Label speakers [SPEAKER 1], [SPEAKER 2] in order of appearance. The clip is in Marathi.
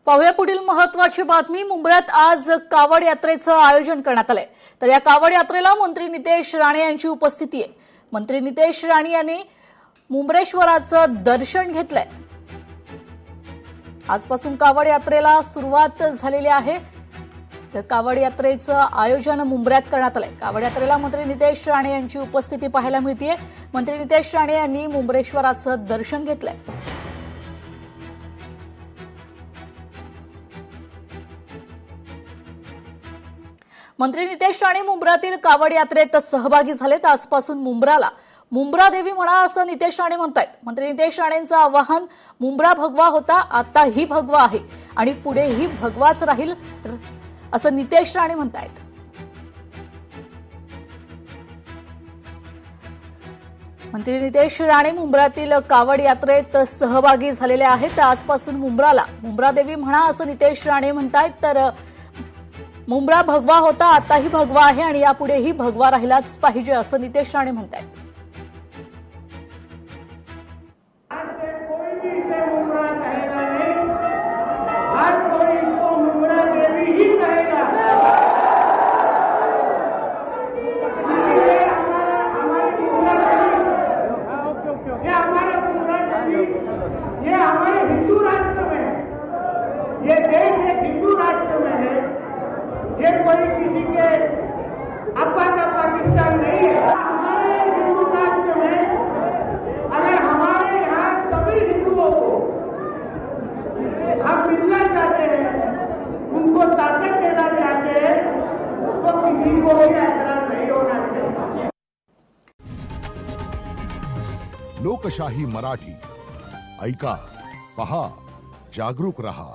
[SPEAKER 1] पाहूया पुढील महत्त्वाची बातमी। मुंबईत आज कावड यात्रेचं आयोजन करण्यात आलंय। तर या कावड यात्रेला मंत्री नितेश राणे यांची उपस्थिती आहे। मंत्री नितेश राणे यांनी मुंब्रेश्वराचं दर्शन घेतलंय। आजपासून कावड यात्रेला सुरुवात झालेली आहे। तर कावड यात्रेचं आयोजन मुंब्र्यात करण्यात आलंय। कावड यात्रेला मंत्री नितेश राणे यांची उपस्थिती पाहायला मिळतेय। मंत्री नितेश राणे यांनी मुंब्रेश्वराचं दर्शन घेतलंय। मंत्री नितेश राणे मुंब्रातील कावड यात्रेत सहभागी झालेत। आजपासून मुंब्राला मुंब्रा देवी म्हणा असं नितेश राणे म्हणतायत। मंत्री नितेश राणेंचं आवाहन मुंब्रा भगवा होता, आताही भगवा आहे आणि पुढेही भगवाच राहील असं नितेश राणे म्हणतायत। मंत्री नितेश राणे मुंब्रातील कावड यात्रेत सहभागी झालेले आहेत। आजपासून मुंब्राला मुंब्रा देवी म्हणा असं नितेश राणे म्हणतायत। तर मुंब्रा भगवा होता, आताही भगवा आहे आणि यापुढेही भगवा राहिलाच पाहिजे असं नितेश राणे म्हणतायत।
[SPEAKER 2] ये हमारे हिंदू राष्ट्र में है, ये देश एक हिंदू राष्ट्र में है, ये कोई किसी के अब्बा का पाकिस्तान नहीं है। हमारे हिंदू राष्ट्र में अगर हमारे यहाँ सभी हिंदुओं को हम मिलना चाहते हैं, उनको ताकत देना चाहते हैं, तो किसी को भी ऐतराज नहीं होना चाहिए।
[SPEAKER 3] लोकशाही मराठी ऐका, पहा, जागरूक रहा।